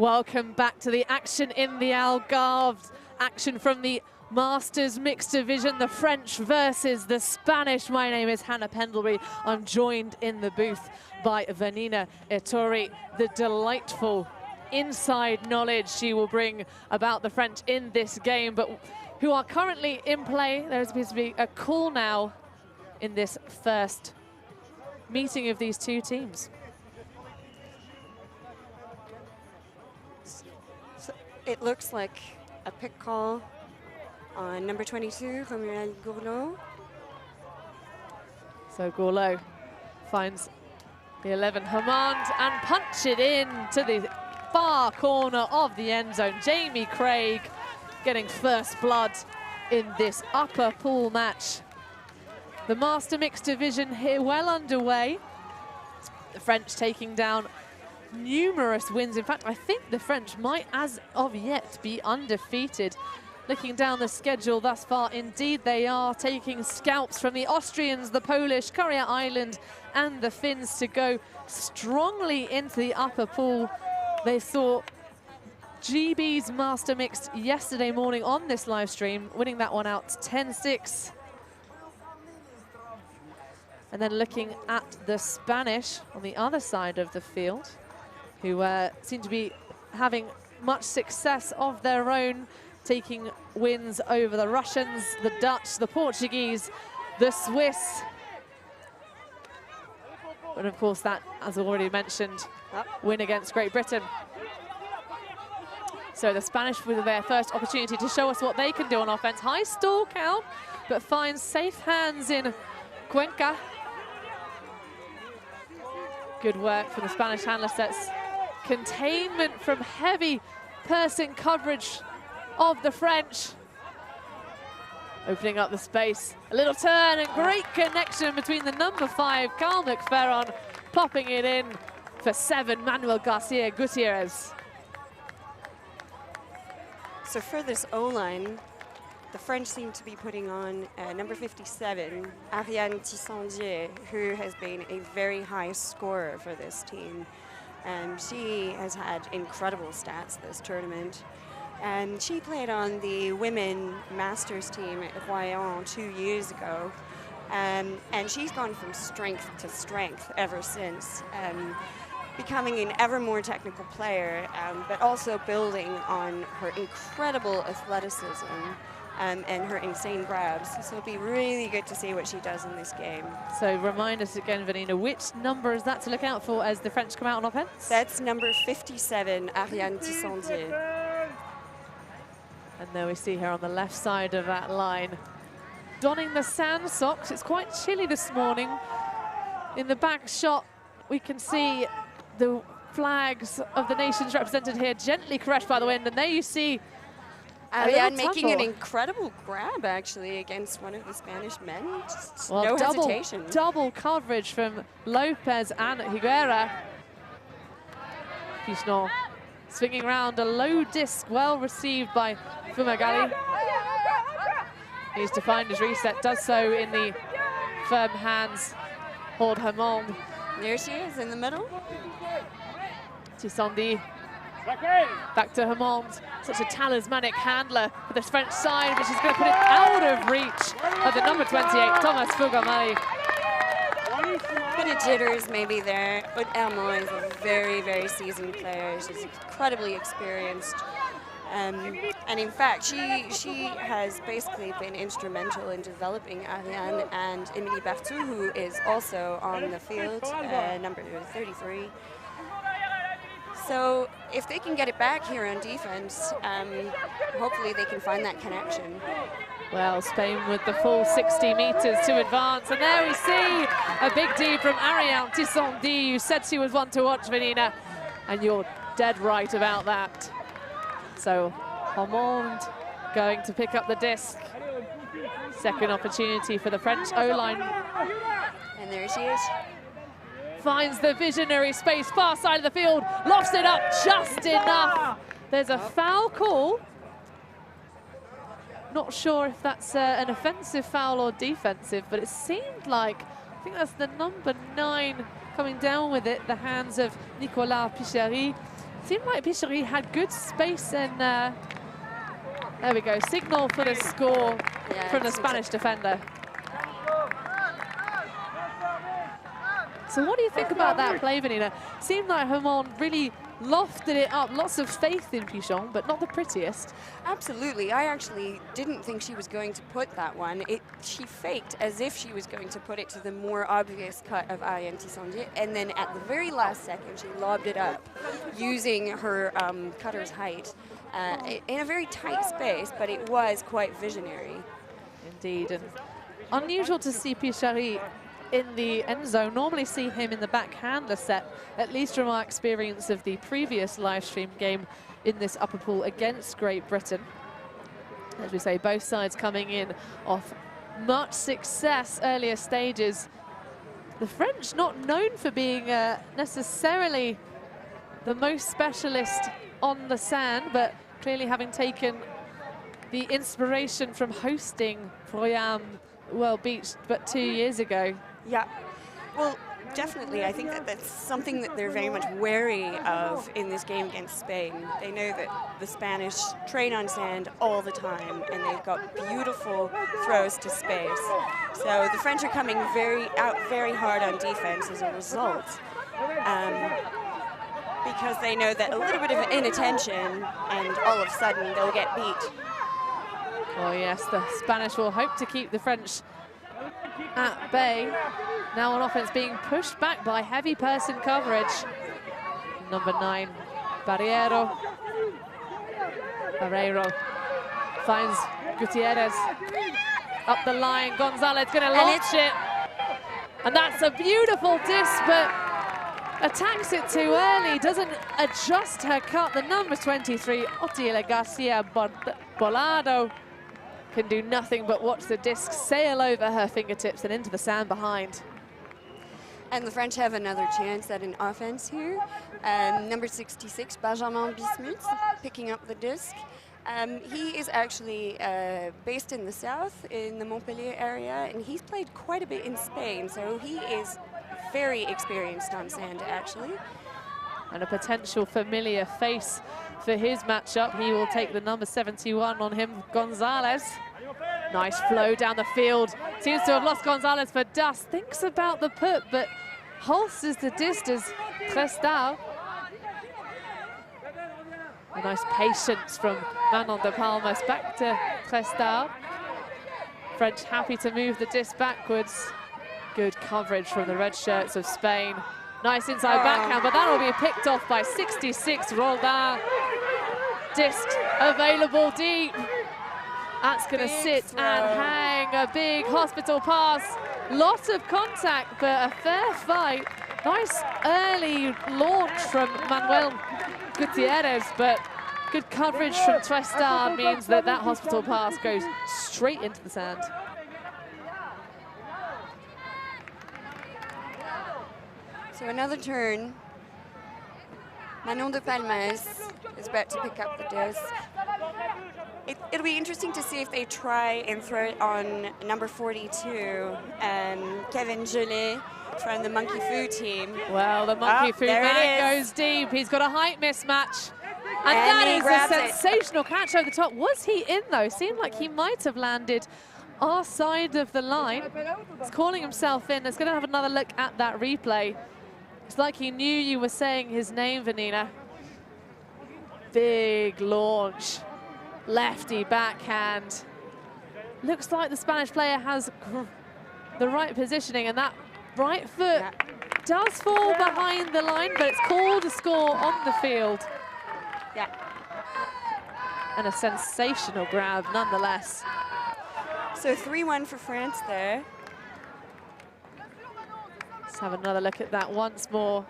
Welcome back to the action in the Algarve. Action from the Masters Mixed Division, the French versus the Spanish. My name is Hannah Pendlebury. I'm joined in the booth by Vanina Ettori, the delightful inside knowledge she will bring about the French in this game, but who are currently in play. There appears to be a call now in this first meeting of these two teams. So it looks like a pick call on number 22, Romuald Gourlot. So Gourlot finds the 11 Hammond and punch it in to the far corner of the end zone. Jamie Craig getting first blood in this upper pool match. The Master Mixed Division here well underway. The French taking down numerous wins. In fact, I think the French might, as of yet, be undefeated. Looking down the schedule thus far, indeed they are, taking scalps from the Austrians, the Polish, Courier Island, and the Finns to go strongly into the upper pool. They saw GB's Master Mixed yesterday morning on this live stream, winning that one out 10-6. And then looking at the Spanish on the other side of the field, who seem to be having much success of their own, taking wins over the Russians, the Dutch, the Portuguese, the Swiss. And of course that, as already mentioned, win against Great Britain. So the Spanish with their first opportunity to show us what they can do on offense. High stall count, but finds safe hands in Cuenca. Good work from the Spanish handler. Sets containment from heavy person coverage of the French. Opening up the space. A little turn and great connection between the number 5, Carl McFerron, popping it in for 7, Manuel Garcia Gutierrez. So for this O-line, the French seem to be putting on number 57, Ariane Tissandier, who has been a very high scorer for this team. She has had incredible stats this tournament. And she played on the women masters team at Royan 2 years ago. And she's gone from strength to strength ever since, becoming an ever more technical player, but also building on her incredible athleticism and her insane grabs. So it'll be really good to see what she does in this game. So remind us again, Vanina, which number is that to look out for as the French come out on offense? That's number 57, Ariane Tissandier. And there we see her on the left side of that line, donning the sand socks. It's quite chilly this morning. In the back shot, we can see the flags of the nations represented here, gently caressed by the wind. And there you see Ariane making an incredible grab, actually, against one of the Spanish men. Just no hesitation. Double coverage from Lopez and Higuera. Pichon swinging around a low disc, well received by Fumagalli. Needs to find his reset, does so in the firm hands. Hold Hammond. There she is in the middle. Tissandier. Back to Hammond. Such a talismanic handler for the French side, but she's going to put it out of reach of the number 28, Thomas Fugamali. Bit of jitters maybe there, but Armand is a very, very seasoned player. She's incredibly experienced. And in fact, she has basically been instrumental in developing Ariane and Emilie Berthoud, who is also on the field, number 33. So if they can get it back here on defense, hopefully they can find that connection. Well, Spain with the full 60 meters to advance. And there we see a big D from Ariane Tissandier. You said she was one to watch, Vanina, and you're dead right about that. So Hammond going to pick up the disc. Second opportunity for the French O-line. And there she is. Finds the visionary space, far side of the field, lofts it up just enough. There's a foul call. Not sure if that's an offensive foul or defensive, but it seemed like, I think that's the number 9 coming down with it, the hands of Nicolas Picheri. seemed like Pichary had good space and there we go, signal for the score from the Spanish defender. So what do you think about that play, Vanina? Seemed like Hamon really lofted it up, lots of faith in Pichon, but not the prettiest. Absolutely. I actually didn't think she was going to put that one. She faked as if she was going to put it to the more obvious cut of Ariane Tissandier, and then at the very last second, she lobbed it up using her cutter's height in a very tight space, but it was quite visionary. Indeed, and unusual to see Pichary in the end zone. Normally see him in the backhander set, at least from our experience of the previous live stream game in this upper pool against Great Britain. As we say, both sides coming in off much success earlier stages. The French not known for being necessarily the most specialist on the sand, but clearly having taken the inspiration from hosting Froyam World Beach but 2 years ago. Yeah, well, definitely. I think that that's something that they're very much wary of in this game against Spain. They know that the Spanish train on sand all the time, and they've got beautiful throws to space. So the French are coming very hard on defense as a result, because they know that a little bit of inattention, and all of a sudden they'll get beat. Oh yes, the Spanish will hope to keep the French at bay. Now on offense being pushed back by heavy person coverage. Number 9, Barreiro finds Gutierrez up the line. Gonzalez gonna launch it. And that's a beautiful disc, but attacks it too early, doesn't adjust her cut. The number 23, Otile Garcia Bolado, can do nothing but watch the disc sail over her fingertips and into the sand behind. And the French have another chance at an offense here. Number 66, Benjamin Bismuth, picking up the disc. He is actually based in the south, in the Montpellier area, and he's played quite a bit in Spain, so he is very experienced on sand, actually. And a potential familiar face for his matchup. He will take the number 71 on him, Gonzalez. Nice flow down the field. Seems to have lost Gonzalez for dust. Thinks about the put, but holsters the disc as Trestal. A nice patience from Manon de Palmas back to Trestal. French happy to move the disc backwards. Good coverage from the red shirts of Spain. Nice inside backhand, but that'll be picked off by 66, Roldan. Disc available deep. That's going to sit and hang. A big hospital pass. Lots of contact, but a fair fight. Nice early launch from Manuel Gutierrez, but good coverage from Trestal means that that hospital pass goes straight into the sand. So another turn. Manon de Palmas is about to pick up the disc. It'll be interesting to see if they try and throw it on number 42, Kevin Gelé from the Monkey Fu team. Well, the Monkey Fu man goes deep. He's got a height mismatch. And that is a sensational catch over the top. Was he in, though? Seemed like he might have landed our side of the line. He's calling himself in. Let's going to have another look at that replay. It's like he knew you were saying his name, Vanina. Big launch. Lefty backhand. Looks like the Spanish player has the right positioning, and that right foot does fall behind the line, but it's called a score on the field. Yeah. And a sensational grab nonetheless. So 3-1 for France there. Let's have another look at that once more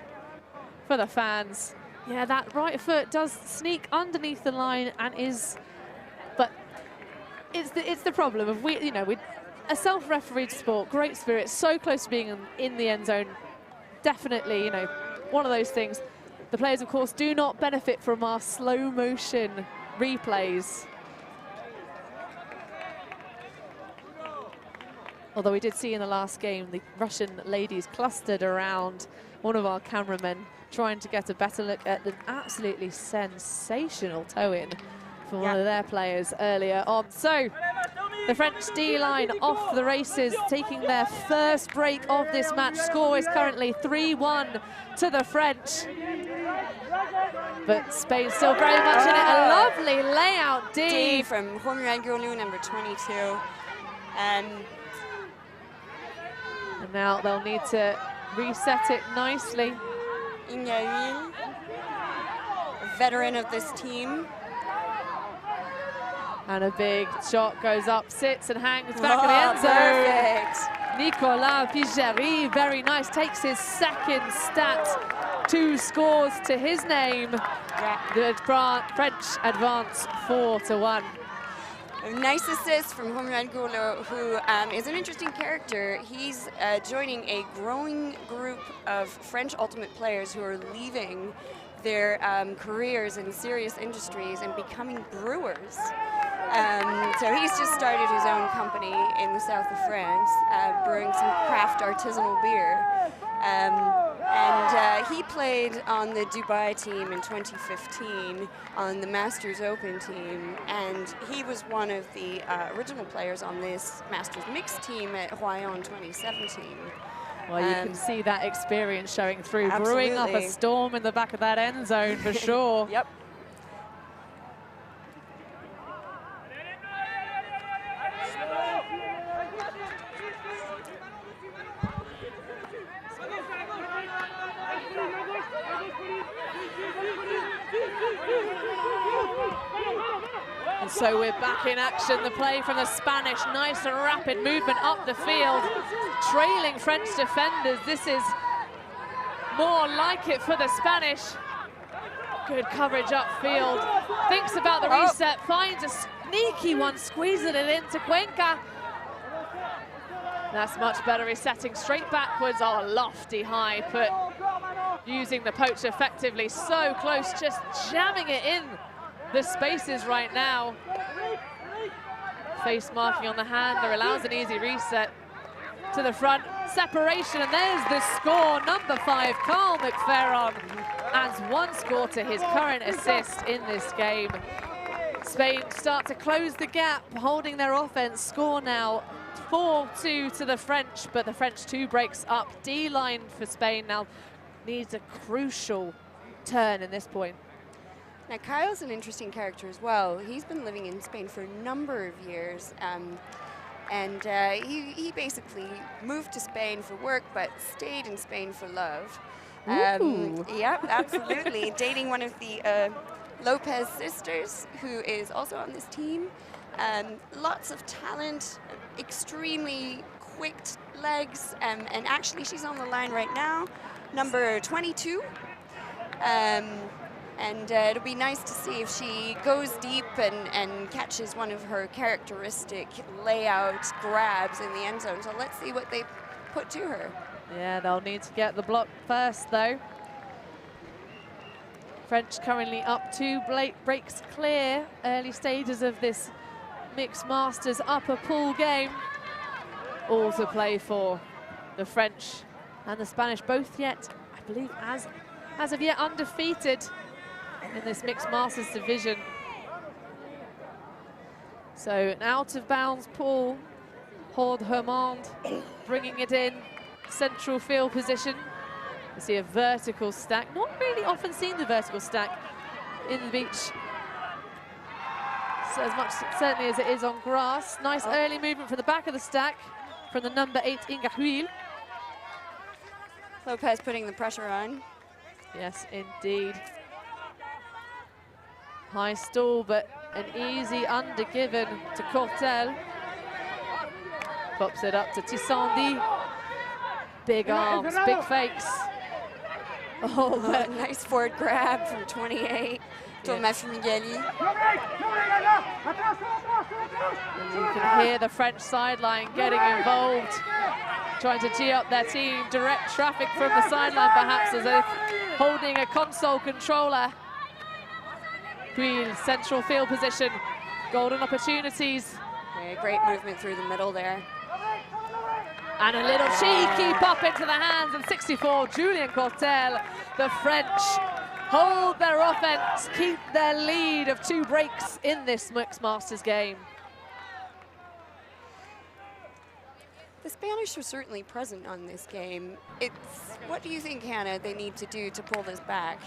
for the fans. Yeah, that right foot does sneak underneath the line and is, but it's the problem of we a self-refereed sport, great spirit, so close to being in the end zone. Definitely, one of those things. The players, of course, do not benefit from our slow motion replays. Although we did see in the last game, the Russian ladies clustered around one of our cameramen trying to get a better look at an absolutely sensational toe-in for one of their players earlier on. So the French D-line off the races, taking their first break of this match. Score is currently 3-1 to the French. But Spain still very much in it. A lovely layout D from Romuald Gourlou, number 22. And now they'll need to reset it nicely. Ingahuil, a veteran of this team. And a big shot goes up, sits and hangs back of the end zone. Perfect. Nicolas Pigeri, very nice, takes his second stat, 2 scores to his name. The French advance 4-1. A nice assist from Romuald Gourlou, who is an interesting character. He's joining a growing group of French ultimate players who are leaving their careers in serious industries and becoming brewers. So he's just started his own company in the south of France, brewing some craft artisanal beer. And he played on the Dubai team in 2015 on the Masters Open team, and he was one of the original players on this Masters Mixed team at Royan in 2017. Well, you can see that experience showing through, Absolutely. brewing up a storm in the back of that end zone for sure. Yep. And so we're back in action. The play from the Spanish, nice and rapid movement up the field, trailing French defenders. This is more like it for the Spanish. Good coverage upfield. Thinks about the reset, finds a sneaky one, squeezing it into Cuenca. That's much better, resetting straight backwards. Oh, a lofty high put, using the poach effectively. So close, just jamming it in the spaces right now. Face marking on the hander allows an easy reset to the front. Separation, and there's the score. Number 5, Carl McFerron adds 1 score to his current assist in this game. Spain start to close the gap, holding their offense. Score now 4-2 to the French, but the French 2 breaks up. D-line for Spain now needs a crucial turn in this point. Now, Kyle's an interesting character as well. He's been living in Spain for a number of years, and he basically moved to Spain for work, but stayed in Spain for love. Yeah, absolutely. Dating one of the Lopez sisters, who is also on this team. Lots of talent, extremely quick legs, and actually she's on the line right now, number 22. And it'll be nice to see if she goes deep and catches one of her characteristic layout grabs in the end zone. So let's see what they put to her. Yeah, they'll need to get the block first, though. French currently up 2 breaks clear. Early stages of this Mixed Masters upper pool game. All to play for the French and the Spanish, both yet, I believe, as of yet undefeated in this Mixed Masters division. So an out-of-bounds pool. Horde Hermand bringing it in, central field position. You see a vertical stack. Not really often seen the vertical stack in the beach. So as much certainly as it is on grass. Nice early movement from the back of the stack from the number 8 Ingahuil. Lopez putting the pressure on. Yes, indeed. High stall, but an easy undergiven to Cortel. Pops it up to Tissandi. Big arms, big fakes. Oh, but nice forward grab from 28. Thomas Migueli. And you can hear the French sideline getting involved, trying to gee up their team. Direct traffic from the sideline, perhaps, as if holding a console controller. Puil, central field position, golden opportunities. Yeah, great movement through the middle there. And a little cheeky pop into the hands of 64, Julien Cortel. The French hold their offense, keep their lead of 2 breaks in this Mixed Masters game. The Spanish were certainly present on this game. What do you think, Hannah, they need to do to pull this back?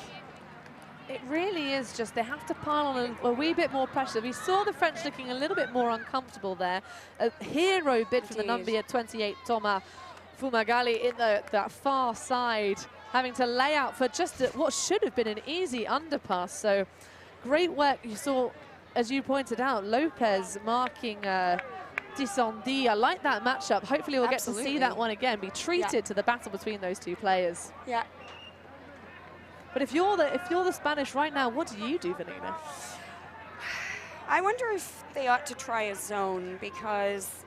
It really is just they have to pile on a wee bit more pressure. We saw the French looking a little bit more uncomfortable there. A hero bid from the number 28, Thomas Fumagalli, in that far side, having to lay out for just what should have been an easy underpass. So great work. You saw, as you pointed out, Lopez marking Tissandy. I like that matchup. Hopefully we'll get to see that one again, be treated to the battle between those 2 players. Yeah. But if you're the Spanish right now, what do you do, Vanina? I wonder if they ought to try a zone, because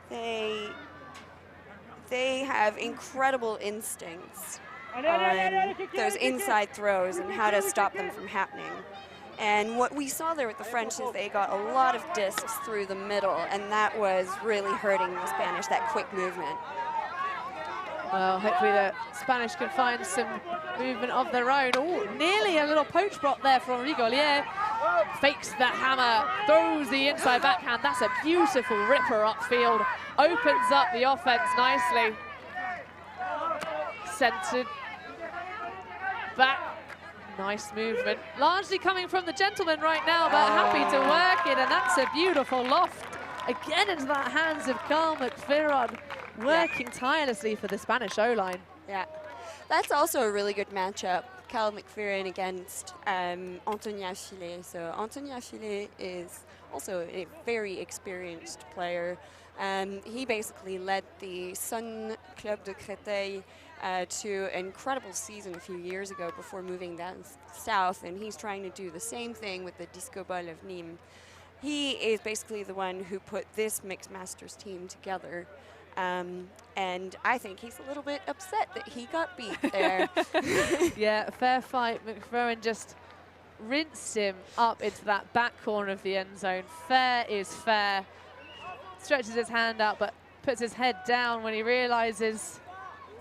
they have incredible instincts on those inside throws and how to stop them from happening. And what we saw there with the French is they got a lot of discs through the middle, and that was really hurting the Spanish, that quick movement. Well, hopefully the Spanish can find some movement of their own. Oh, nearly a little poach bot there from Rigolier. Fakes the hammer, throws the inside backhand. That's a beautiful ripper upfield. Opens up the offense nicely. Centered back. Nice movement. Largely coming from the gentleman right now, but happy to work it. And that's a beautiful loft. Again into the hands of Carl McPherron, working tirelessly for the Spanish O-line. Yeah, that's also a really good matchup. Carl McPherron against Anthony Affilé. So Anthony Affilé is also a very experienced player. He basically led the Sun Club de Créteil to an incredible season a few years ago before moving down south, and he's trying to do the same thing with the Disco Ball of Nîmes. He is basically the one who put this Mixed Masters team together. And I think he's a little bit upset that he got beat there. Yeah, fair fight. McPherron just rinsed him up into that back corner of the end zone. Fair is fair. Stretches his hand out, but puts his head down when he realizes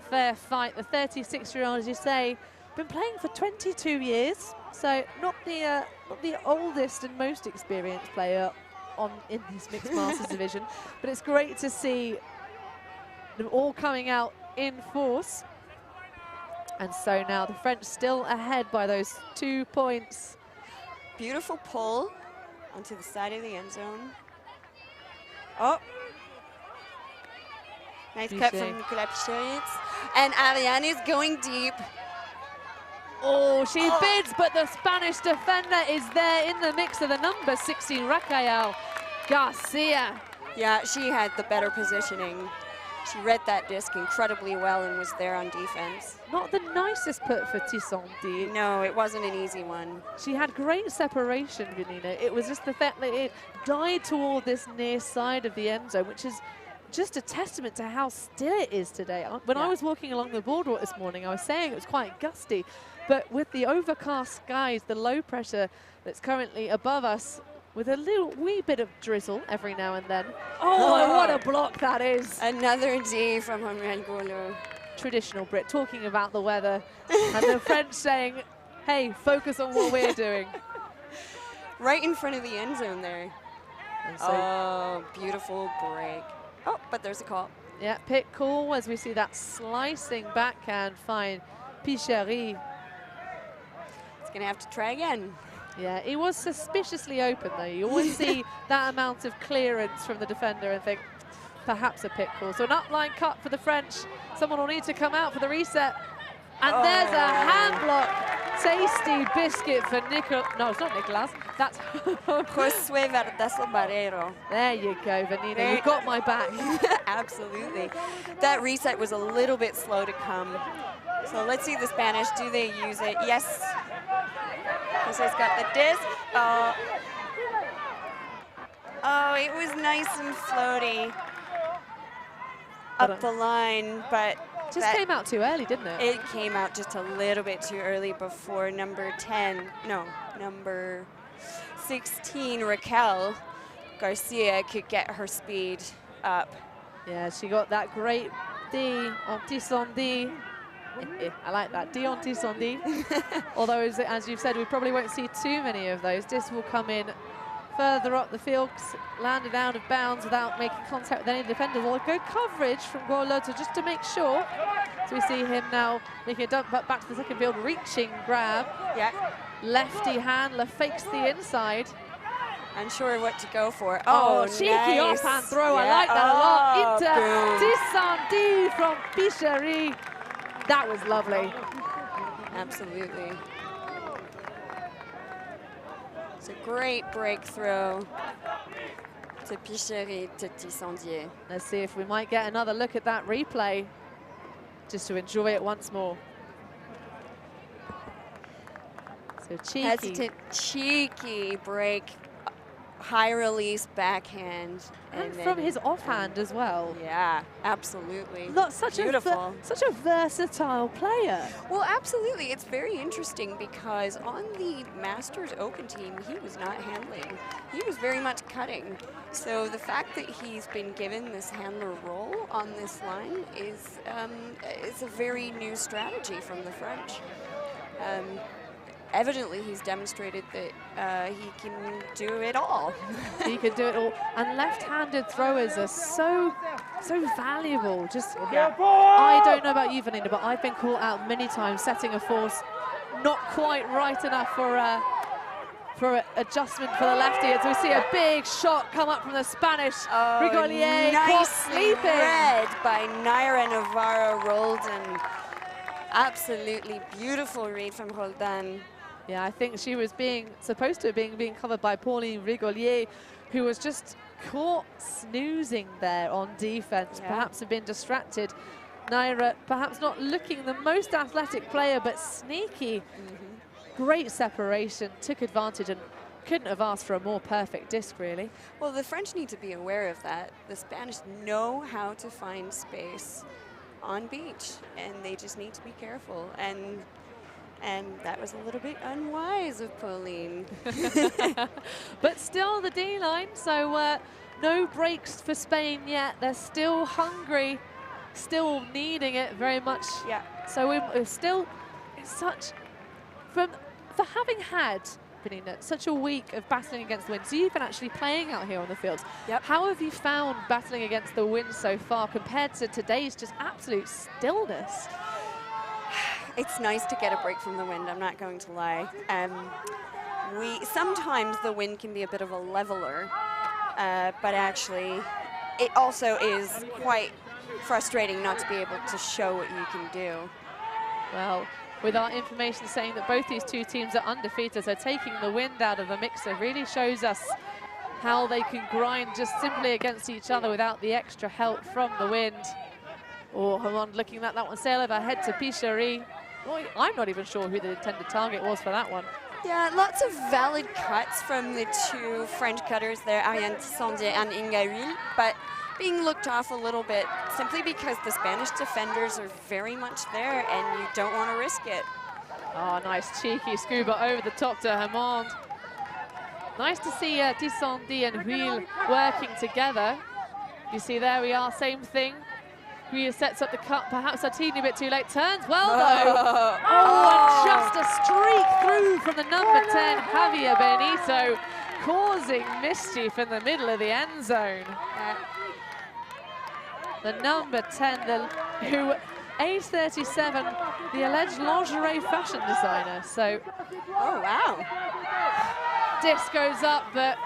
fair fight. The 36-year-old, as you say, been playing for 22 years, so not the oldest and most experienced player in this Mixed Masters division, but it's great to see them all coming out in force. And so now the French still ahead by those 2 points. Beautiful pull onto the side of the end zone. Oh. Nice cut from Nicolas Pichot's. And Ariane is going deep. Oh, she bids, but the Spanish defender is there in the mix of the number 16, Raquel Garcia. Yeah, she had the better positioning. She read that disc incredibly well and was there on defense. Not the nicest put for Tissandy. No, it wasn't an easy one. She had great separation, Vanina. It was just the fact that it died toward this near side of the end zone, which is just a testament to how still it is today. When I was walking along the boardwalk this morning, I was saying it was quite gusty, but with the overcast skies, the low pressure that's currently above us, with a little wee bit of drizzle every now and then. Oh, what a block that is. Another D from Henri Golo. Traditional Brit, talking about the weather, and the French saying, hey, focus on what we're doing. Right in front of the end zone there. So beautiful break. Oh, but there's a call. Yeah, pick call as we see that slicing backhand find Pichery. It's going to have to try again. Yeah, he was suspiciously open, though. You always see that amount of clearance from the defender and think, perhaps a pick call. So an upline cut for the French. Someone will need to come out for the reset. And there's a hand block. Tasty biscuit for Nicolas. No, it's not Nicolas. That's Josué Verdeso Barrero. There you go, Vanina. You got my back. Absolutely. That reset was a little bit slow to come. So let's see the Spanish. Do they use it? Yes. José's got the disc. Oh, it was nice and floaty up the line, but just came out too early, didn't it? It came out just a little bit too early before number 16, Raquel Garcia, could get her speed up. Yeah, she got that great D anti-Sandy. I like that, D anti-Sandy. Although, as you've said, we probably won't see too many of those. This will come in further up the field, landed out of bounds without making contact with any defenders. Well, good coverage from Gorlota just to make sure. So we see him now making a dump back to the second field, reaching grab. Yeah. Lefty handler fakes the inside. Unsure what to go for. Oh, cheeky nice. offhand throw. Yeah. I like that a lot. Boom. Into Tissandy from Pichery. That was lovely. Absolutely. It's a great breakthrough to Pichery to Tissandier. Let's see if we might get another look at that replay, just to enjoy it once more. So cheeky. Hesitant, cheeky break, high release backhand. And from his offhand as well. Yeah, absolutely. Not such beautiful. Such a versatile player. Well, absolutely. It's very interesting because on the Masters Open team, he was not handling. He was very much cutting. So the fact that he's been given this handler role on this line is a very new strategy from the French. Evidently, he's demonstrated that he can do it all. He can do it all. And left-handed throwers are so valuable. Just, I don't know about you, Vanina, but I've been caught out many times setting a force not quite right enough for adjustment for the lefty. As we see a big shot come up from the Spanish Rigolier. Nicely read by Naira Navarro Roldan. Absolutely beautiful read from Roldan. Yeah, I think she was supposed to be being covered by Pauline Rigolier, who was just caught snoozing there on defense, perhaps have been distracted. Naira perhaps not looking the most athletic player, but sneaky. Great separation, took advantage and couldn't have asked for a more perfect disc, really. Well, the French need to be aware of that. The Spanish know how to find space on beach, and they just need to be careful. And that was a little bit unwise of Pauline. But still the D-line, so no breaks for Spain yet. They're still hungry, still needing it very much. Yeah. So we're still for having had, Vanina, such a week of battling against the wind, so you've been actually playing out here on the fields. Yep. How have you found battling against the wind so far compared to today's just absolute stillness? It's nice to get a break from the wind, I'm not going to lie. Sometimes the wind can be a bit of a leveler, but actually it also is quite frustrating not to be able to show what you can do. Well, with our information saying that both these two teams are undefeated, so taking the wind out of the mixer really shows us how they can grind just simply against each other without the extra help from the wind. Oh, Hamond looking at that one sail overhead to Pichery. Boy, I'm not even sure who the intended target was for that one. Yeah, lots of valid cuts from the two French cutters there, Ariane Tissandier and Inga Huil, but being looked off a little bit simply because the Spanish defenders are very much there and you don't want to risk it. Oh, nice cheeky scuba over the top to Hamond. Nice to see Tissandier and Huil working together. You see there we are, same thing. Huil sets up the cut, perhaps a teeny bit too late. Turns well though. Oh, and just a streak through from the number 10, Javier Benito, causing mischief in the middle of the end zone. The number 10, who age 37, the alleged lingerie fashion designer. So, oh wow. Disc goes up, but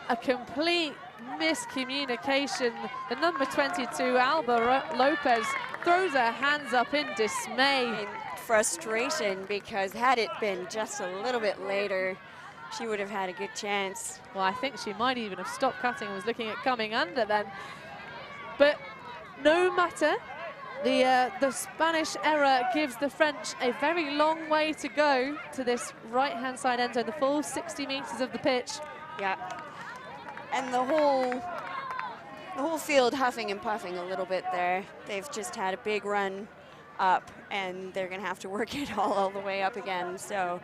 a complete miscommunication. The number 22, Alba Lopez, throws her hands up in dismay. In frustration, because had it been just a little bit later, she would have had a good chance. Well, I think she might even have stopped cutting and was looking at coming under then. But no matter, the Spanish error gives the French a very long way to go to this right-hand side end zone, the full 60 meters of the pitch. Yeah. And the whole field huffing and puffing a little bit there. They've just had a big run up, and they're going to have to work it all the way up again. So,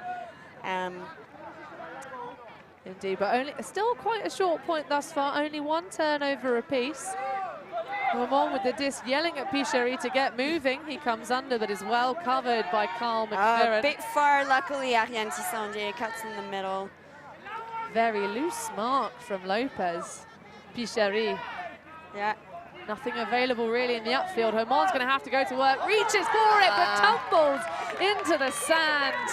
indeed, but still quite a short point thus far. Only one turnover apiece. Ramon with the disc yelling at Pichary to get moving. He comes under, but is well covered by Carl McFerrin. A bit far, luckily, Ariane Tissandier cuts in the middle. Very loose mark from Lopez. Pichary. Yeah. Nothing available really in the upfield. Hermon's going to have to go to work. Reaches for it, but tumbles into the sand.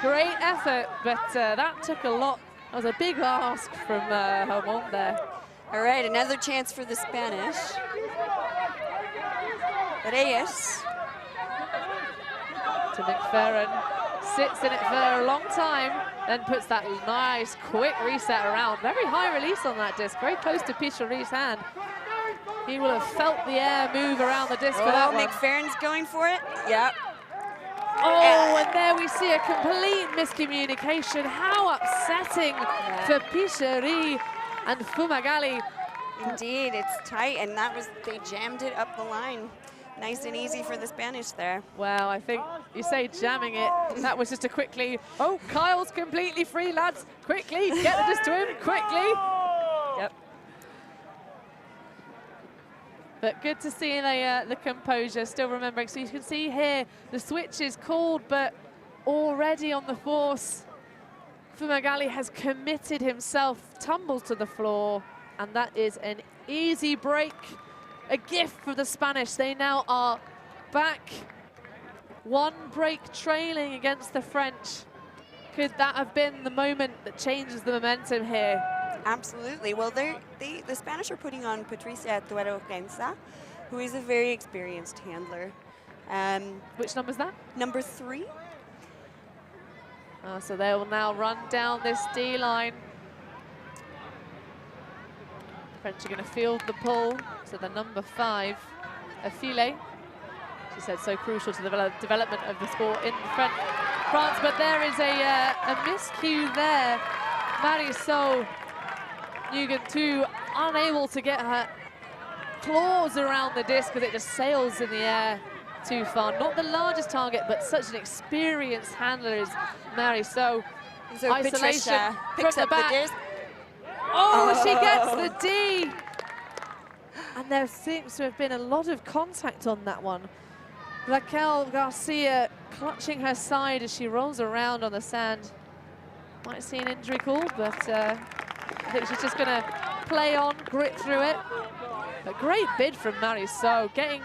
Great effort, but that took a lot. That was a big ask from Hermon there. All right, another chance for the Spanish. Reyes. To McFerrin. Sits in it for a long time, then puts that nice quick reset around. Very high release on that disc, very close to Pichary's hand. He will have felt the air move around the disc for that one. McFerrin's going for it. Yep. Oh, and there we see a complete miscommunication. How upsetting for Pichary and Fumagalli. Indeed, it's tight, and that was, they jammed it up the line. Nice and easy for the Spanish there. Well, I think you say jamming it. That was just a quickly, oh, Kyle's completely free, lads. Quickly, get the disc to him, quickly. Yep. But good to see the composure, still remembering. So you can see here, the switch is called, but already on the force, Fumagalli has committed himself, tumbles to the floor, and that is an easy break. A gift for the Spanish. They now are back one break trailing against the French. Could that have been the moment that changes the momentum here? Absolutely. Well, the Spanish are putting on Patricia Tuero-Quenza, who is a very experienced handler. Which number is that? Number 3. So they will now run down this D line. French are going to field the pull to the number 5, Affile. She said so crucial to the development of the sport in France, but there is a miscue there. Marisol Nugent too unable to get her claws around the disc because it just sails in the air too far. Not the largest target, but such an experienced handler is Marisol. So Isolation Patricia picks from up the back. the disc. Oh, she gets the D! And there seems to have been a lot of contact on that one. Raquel Garcia clutching her side as she rolls around on the sand. Might see an injury call, but I think she's just going to play on, grit through it. A great bid from Marisol, getting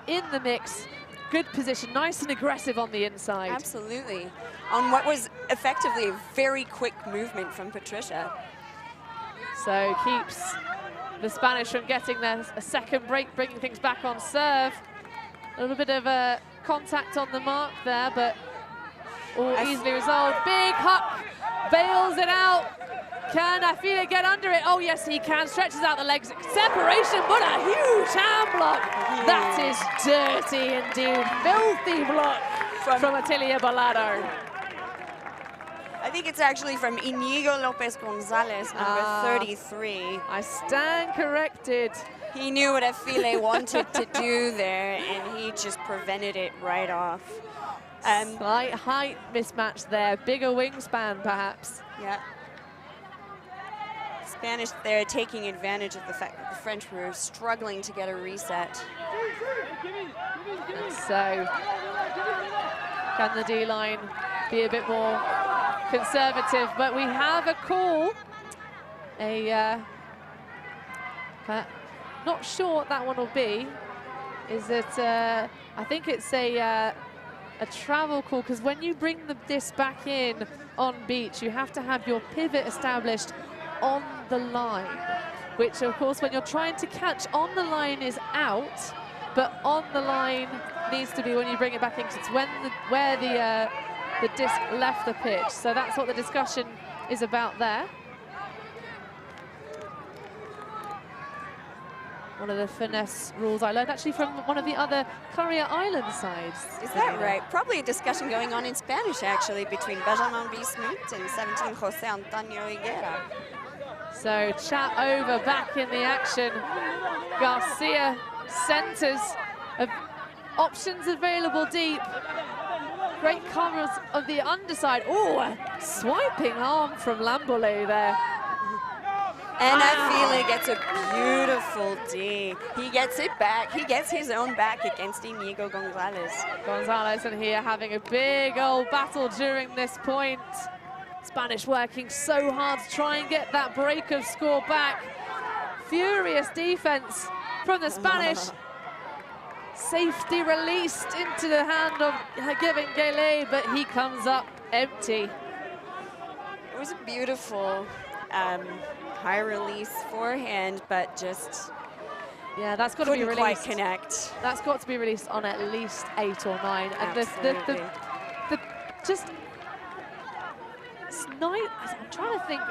in the mix. Good position, nice and aggressive on the inside. Absolutely. On what was effectively a very quick movement from Patricia. So keeps the Spanish from getting a second break, bringing things back on serve. A little bit of contact on the mark there, but all easily resolved. Big huck, bails it out. Can Affile get under it? Oh yes, he can. Stretches out the legs. Separation, but a huge hand block. That is dirty indeed. Filthy block from Atilia Balado. I think it's actually from Inigo Lopez Gonzalez, number 33. I stand corrected. He knew what Affile wanted to do there, and he just prevented it right off. Slight height mismatch there. Bigger wingspan, perhaps. Yeah. Spanish there taking advantage of the fact that the French were struggling to get a reset. And so, can the D-line be a bit more conservative? But we have a call. Not sure what that one will be. Is it, I think it's a travel call, because when you bring the disc back in on beach, you have to have your pivot established on the line, which of course when you're trying to catch on the line is out, but on the line needs to be when you bring it bain, because it's where the disc left the pitch. So that's what the discussion is about there. One of the finesse rules I learned actually from one of the other Courier Island sides. Is that right? Probably a discussion going on in Spanish actually between Benjamin Bismuth and 17 Jose Antonio Higuera. So chat over, back in the action. Garcia centers, options available deep. Great covers of the underside. Oh, a swiping arm from Lambolet there. And Afile gets a beautiful D. He gets it back. He gets his own back against Inigo Gonzalez. Gonzalez and he are having a big old battle during this point. Spanish working so hard to try and get that break of score back. Furious defense from the Spanish. Safety released into the hand of Giving Gele, but he comes up empty. It was a beautiful high release forehand, but just that's got to be released. Quite connect. That's got to be released on at least 8 or 9. And the just it's nice. I'm trying to think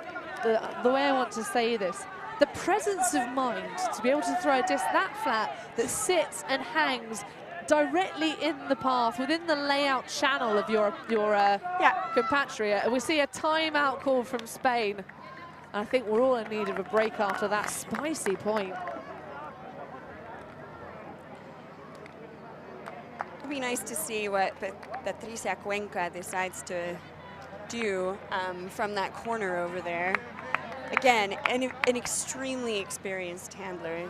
the way I want to say this. The presence of mind to be able to throw a disc that flat that sits and hangs directly in the path, within the layout channel of your compatriot. We see a timeout call from Spain. And I think we're all in need of a break after that spicy point. It'd be nice to see what Patricia Cuenca decides to do from that corner over there. Again, an extremely experienced handler.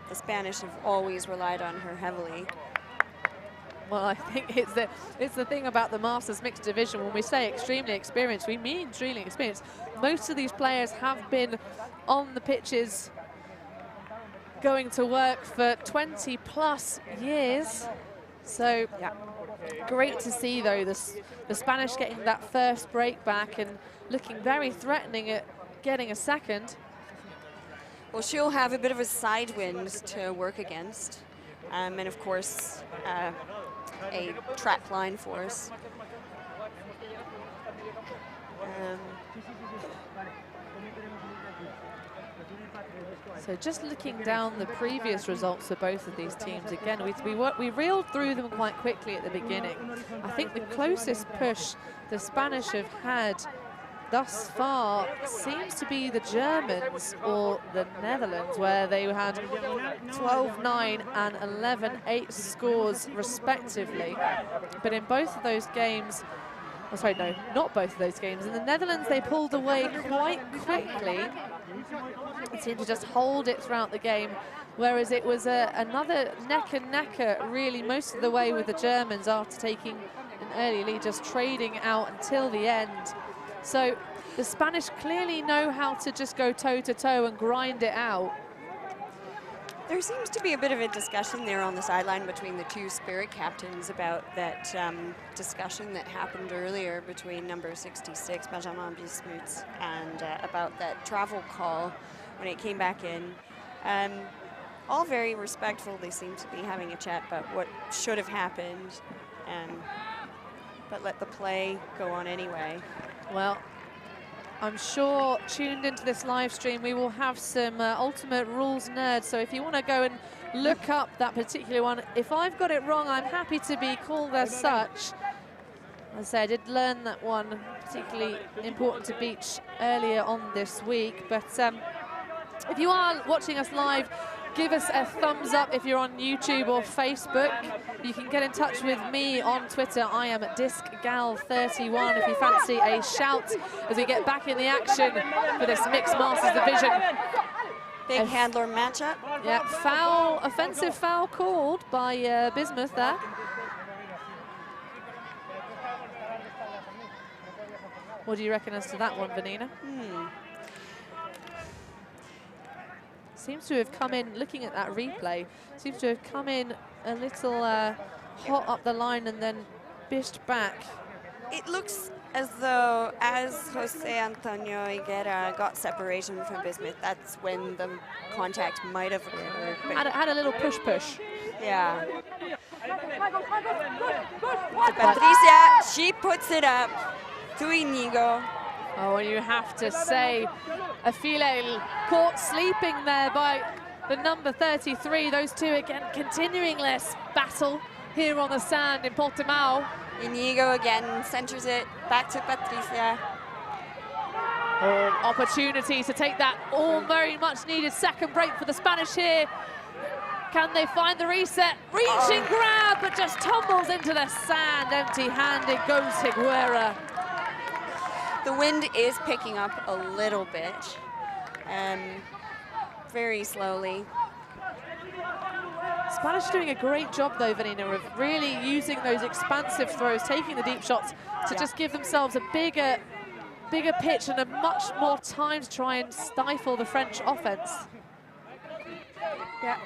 The Spanish have always relied on her heavily. Well, I think it's the thing about the Masters Mixed Division. When we say extremely experienced, we mean extremely experienced. Most of these players have been on the pitches going to work for 20+ years. So, great to see, though, the Spanish getting that first break back and looking very threatening at getting a second. Well, she'll have a bit of a side wind to work against. And, of course, a track line force. So just looking down the previous results of both of these teams, again, we reeled through them quite quickly at the beginning. I think the closest push the Spanish have had thus far seems to be the Germans or the Netherlands, where they had 12-9 and 11-8 scores respectively. But in both of those games, oh, sorry, no, not both of those games. In the Netherlands, they pulled away quite quickly. It seemed to just hold it throughout the game, whereas it was another neck and necker really most of the way with the Germans after taking an early lead, just trading out until the end. So the Spanish clearly know how to just go toe-to-toe and grind it out. There seems to be a bit of a discussion there on the sideline between the two Spirit captains about that discussion that happened earlier between number 66, Benjamin Bismuth, and about that travel call when it came back in. All very respectful. They seem to be having a chat about what should have happened, but let the play go on anyway. Well, I'm sure tuned into this live stream we will have some Ultimate Rules nerds, so if you want to go and look up that particular one, if I've got it wrong, I'm happy to be called as such. As I said, I did learn that one, particularly important to Beach earlier on this week, but if you are watching us live, give us a thumbs up if you're on YouTube or Facebook. You can get in touch with me on Twitter. I am DiscGal31 if you fancy a shout as we get back in the action for this Mixed Masters Division. Big handler matchup. Yeah, offensive foul called by Bismuth there. What do you reckon as to that one, Vanina? Seems to have come in, looking at that replay, seems to have come in a little hot up the line and then bished back. It looks as though as Jose Antonio Higuera got separation from Bismuth, that's when the contact might have occurred. Had a little push. Yeah. Patricia, she puts it up to Inigo. Oh, and you have to say, Afile caught sleeping there by the number 33. Those two again continuing this battle here on the sand in Portimao. Inigo again centers it back to Patricia. Opportunity to take that very much needed second break for the Spanish here. Can they find the reset? Reaching grab, but just tumbles into the sand. Empty-handed goes Higuera. The wind is picking up a little bit. very slowly. Spanish are doing a great job, though, Vanina, of really using those expansive throws, taking the deep shots to just give themselves a bigger pitch and a much more time to try and stifle the French offense. Yeah.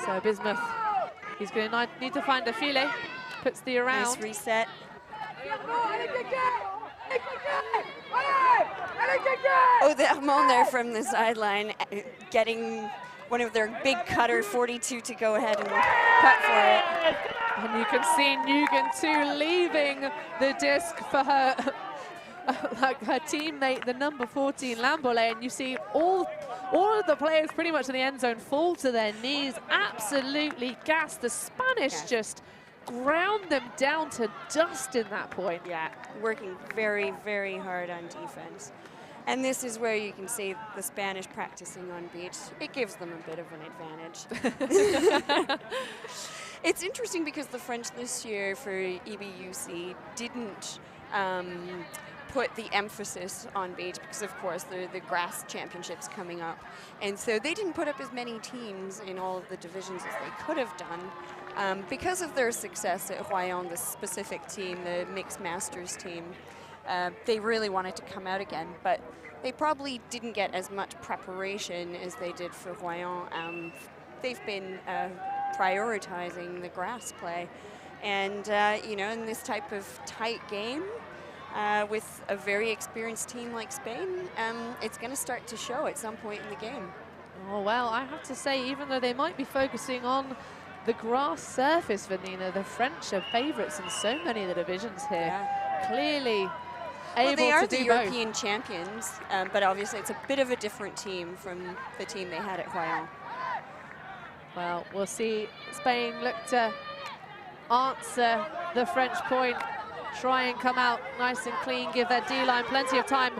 So Bismuth, he's going to need to find a filet, puts the around. Nice reset. Oh, the Armand there from the sideline, getting one of their big cutter 42 to go ahead and cut for it. And you can see Nguyen too leaving the disc for her, like her teammate, the number 14 Lambolet, and you see all of the players pretty much in the end zone fall to their knees, absolutely gassed. The Spanish just ground them down to dust in that point. Yeah, working very, very hard on defense. And this is where you can see the Spanish practicing on beach. It gives them a bit of an advantage. It's interesting because the French this year for EBUC didn't put the emphasis on beach because, of course, the grass championships coming up. And so they didn't put up as many teams in all of the divisions as they could have done. Because of their success at Royan, the specific team, the mixed masters team, they really wanted to come out again, but they probably didn't get as much preparation as they did for Royan. They've been prioritizing the grass play. And, you know, in this type of tight game, with a very experienced team like Spain, it's going to start to show at some point in the game. Oh, well, I have to say, even though they might be focusing on the grass surface, Vanina, the French are favourites in so many of the divisions here. Yeah. Clearly able to do both. They are the European champions, but obviously it's a bit of a different team from the team they had at Royan. Well, we'll see Spain look to answer the French point, try and come out nice and clean, give their D-line plenty of time.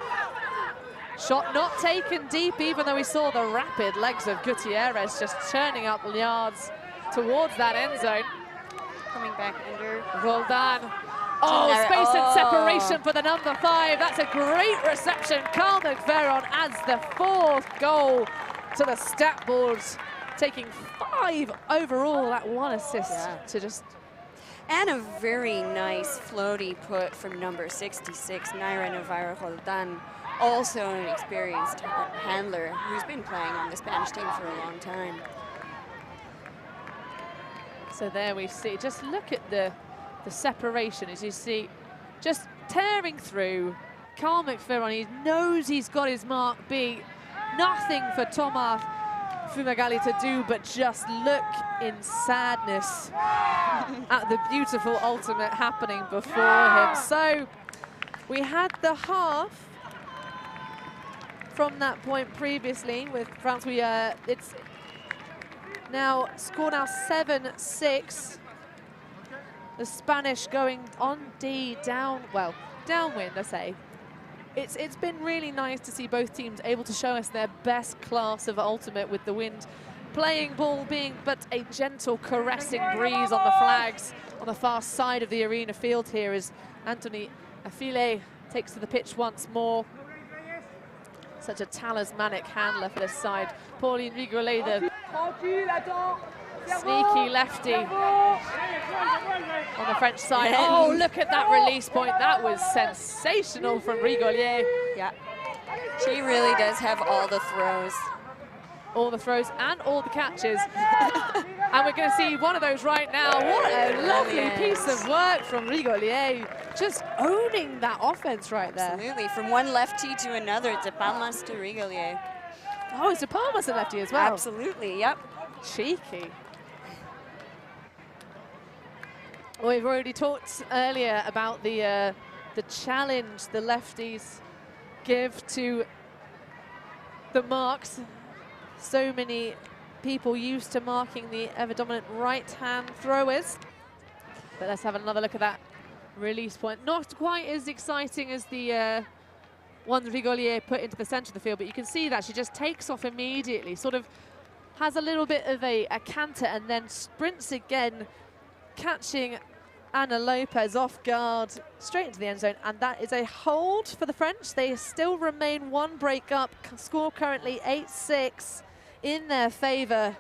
Shot not taken deep, even though we saw the rapid legs of Gutierrez just churning up yards towards that end zone. Coming back under. Roldan. Oh, space and separation for the number 5. That's a great reception. Carl McFerron adds the 4th goal to the stat boards, taking 5 overall. That 1 assist to just... And a very nice floaty put from number 66, Naira Navarro Roldan, also an experienced handler who's been playing on the Spanish team for a long time. So there we see, just look at the separation, as you see, just tearing through. Carl McFerron, he knows he's got his mark B. Nothing for Thomas Fumagalli to do but just look in sadness at the beautiful ultimate happening before him. So we had the half from that point previously with France. It's now score now 7-6. The Spanish going on D downwind, I say. It's been really nice to see both teams able to show us their best class of ultimate with the wind playing ball being but a gentle caressing breeze on the flags on the far side of the arena field here as Anthony Affile takes to the pitch once more. Such a talismanic handler for this side. Pauline Rigolet, the sneaky lefty on the French side. Oh, look at that release point. That was sensational from Rigolier. Yeah, she really does have all the throws. All the throws and all the catches. And we're going to see one of those right now. What a lovely piece of work from Rigolier. Just owning that offense right there. Absolutely, from one lefty to another. De Palmas to Rigolier. Oh, it's De Palmas a lefty as well. Absolutely, yep. Cheeky. Well, we've already talked earlier about the challenge the lefties give to the marks. So many people used to marking the ever-dominant right-hand throwers. But let's have another look at that release point. Not quite as exciting as the one Rigolier put into the center of the field, but you can see that she just takes off immediately, sort of has a little bit of a canter and then sprints again, catching Ana Lopez off guard, straight into the end zone, and that is a hold for the French. They still remain 1 break up, score currently 8-6 in their favor.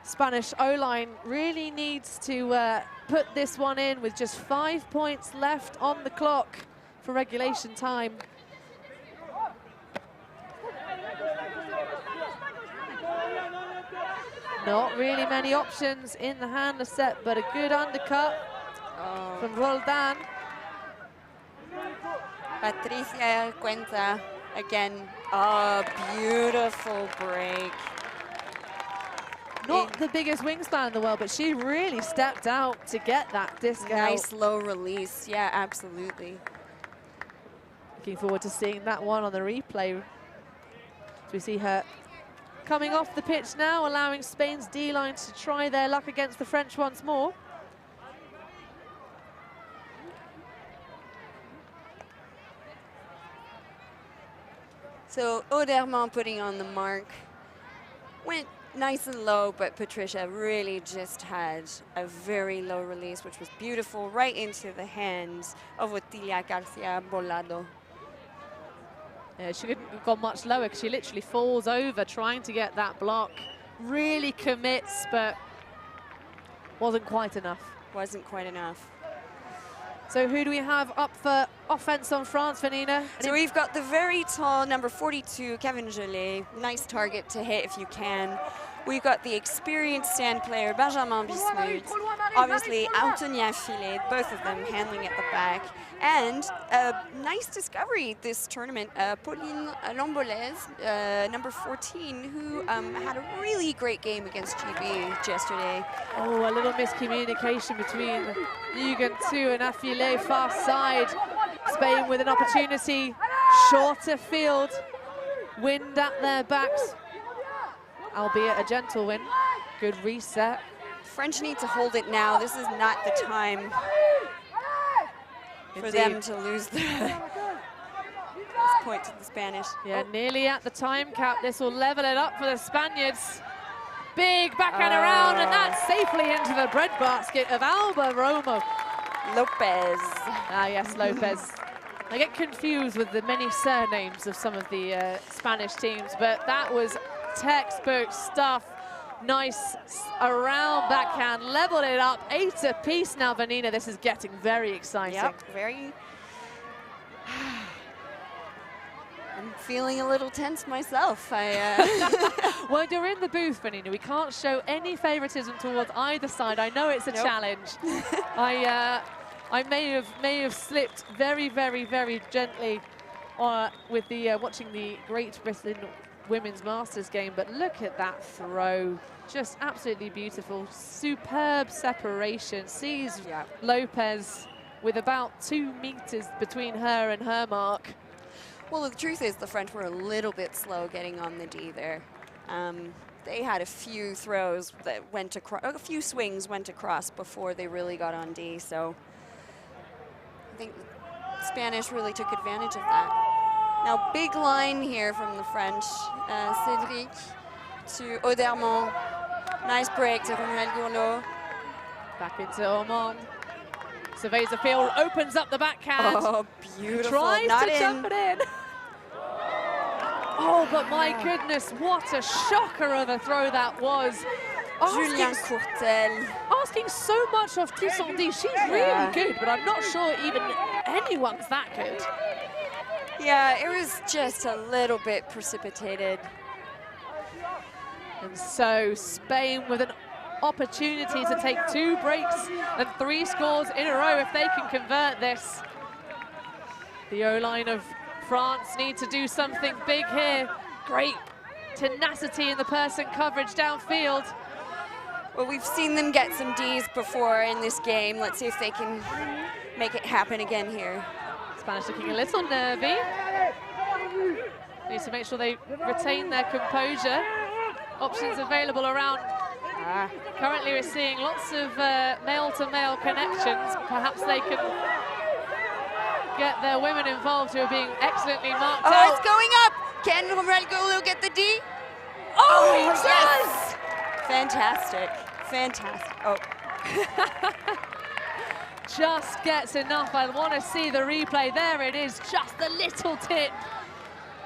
Spanish O-line really needs to put this one in with just 5 points left on the clock for regulation time. Not really many options in the handler set, but a good undercut from Roldan. Patricia Cuenta again. Oh, beautiful break. Not the biggest wingspan in the world, but she really stepped out to get that disc out. Nice low release. Yeah, absolutely. Looking forward to seeing that one on the replay. So we see her coming off the pitch now, allowing Spain's D-line to try their luck against the French once more. So Auderman putting on the mark. Went nice and low, but Patricia really just had a very low release, which was beautiful, right into the hands of Otilia Garcia Bolado. Yeah, she couldn't have gone much lower because she literally falls over trying to get that block. Really commits, but wasn't quite enough. Wasn't quite enough. So who do we have up for offense on France, Vanina? So we've got the very tall number 42, Kevin Gelé. Nice target to hit if you can. We've got the experienced stand player, Benjamin Bismuth. Obviously, Antonia Filet, both of them handling at the back. And a nice discovery this tournament, Pauline Lambolez, number 14, who had a really great game against GB yesterday. Oh, a little miscommunication between Mugen 2 and Affilé, far side. Spain with an opportunity, shorter field, wind at their backs, albeit a gentle wind. Good reset. French need to hold it now. This is not the time for them to lose this point to the Spanish. Yeah, nearly at the time cap. This will level it up for the Spaniards. Big backhand around, and that's safely into the breadbasket of Alba Romo. Lopez. Ah, yes, Lopez. I get confused with the many surnames of some of the Spanish teams, but that was textbook stuff. Nice around backhand, leveled it up, 8 apiece now, Vanina. This is getting very exciting. Yep, very. I'm feeling a little tense myself. Well, you're in the booth, Vanina. We can't show any favoritism towards either side. I know it's a challenge. I may have slipped very, very, very gently with the watching the Great Britain Women's Masters game, but look at that throw. Just absolutely beautiful. Superb separation. Sees Lopez with about 2 meters between her and her mark. Well, the truth is the French were a little bit slow getting on the D there. They had a few throws that went across, a few swings went across before they really got on D, so I think the Spanish really took advantage of that. Now, big line here from the French. Cédric to Auderman. Nice break to Romuald Gourlot. Back into Ormond. Surveys the field, opens up the backhand. Oh, beautiful. Tries Not to jump it in. Oh, but my goodness, what a shocker of a throw that was. Julien Courtel. Asking so much of Tissandi. She's really good, but I'm not sure even anyone's that good. Yeah, it was just a little bit precipitated. And so Spain with an opportunity to take 2 breaks and 3 scores in a row if they can convert this. The O-line of France need to do something big here. Great tenacity in the person coverage downfield. Well, we've seen them get some Ds before in this game. Let's see if they can make it happen again here. Spanish looking a little nervy. Need to make sure they retain their composure. Options available around. Currently we're seeing lots of male-to-male connections. Perhaps they can get their women involved who are being excellently marked out. Oh, it's going up! Can Romuald Gourlot get the D? Oh, he does! Fantastic, fantastic. Oh. just gets enough. I want to see the replay. There it is, just a little tip.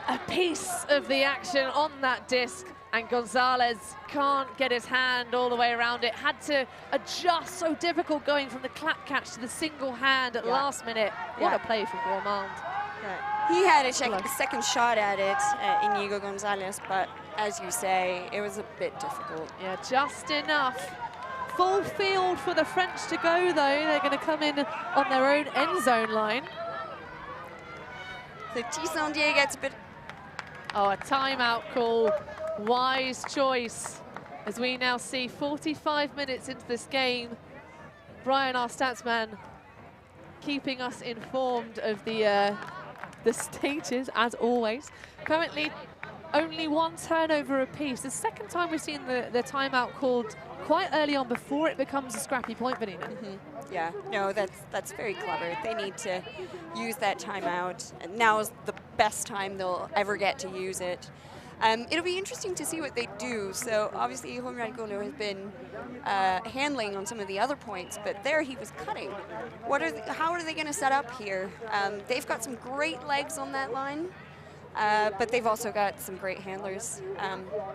A piece of the action on that disc, and Gonzalez can't get his hand all the way around it. Had to adjust, so difficult going from the clap catch to the single hand at last minute. What a play from Gourmand. He had a second shot at it, Inigo Gonzalez, but as you say, it was a bit difficult. Yeah, just enough. Full field for the French to go, though. They're going to come in on their own end zone line. So Tissandier gets a bit... Oh, a timeout call. Wise choice. As we now see 45 minutes into this game, Brian, our statsman, keeping us informed of the stages, as always. Currently, only one turnover apiece. The second time we've seen the timeout called quite early on before it becomes a scrappy point, Vanina. Yeah, no, that's very clever. They need to use that timeout, and now is the best time they'll ever get to use it. It'll be interesting to see what they do. So obviously, Honrad Golo has been handling on some of the other points, but there he was cutting. How are they going to set up here? They've got some great legs on that line. But they've also got some great handlers.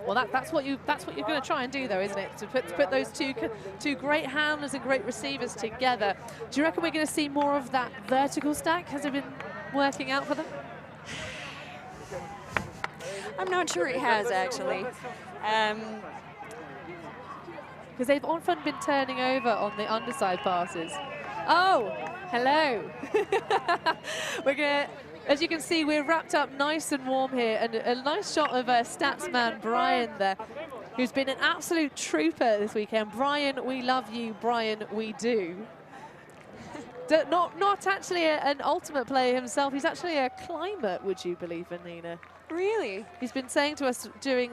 Well, that's what you're going to try and do, though, isn't it? To put those two great handlers and great receivers together. Do you reckon we're going to see more of that vertical stack? Has it been working out for them? I'm not sure it has, actually. Because they've often been turning over on the underside passes. Oh, hello. We're going to... As you can see, we're wrapped up nice and warm here, and a nice shot of statsman Brian there, who's been an absolute trooper this weekend. Brian, we love you. Brian, we do. Not actually an ultimate player himself. He's actually a climber, would you believe, Vanina? Really? He's been saying to us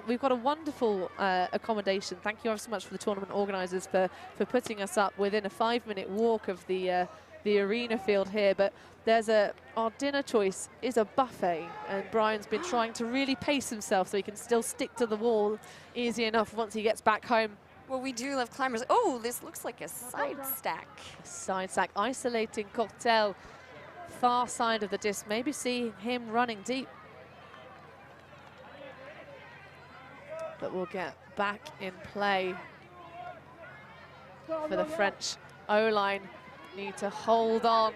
we've got a wonderful accommodation. Thank you ever so much for the tournament organisers for putting us up within a 5-minute walk of the arena field here, but our dinner choice is a buffet, and Brian's been trying to really pace himself so he can still stick to the wall easy enough once he gets back home. Well, we do love climbers. Oh, this looks like a side stack. A side stack, isolating Cortel, far side of the disc, maybe see him running deep. But we'll get back in play for the French O-line. Need to hold on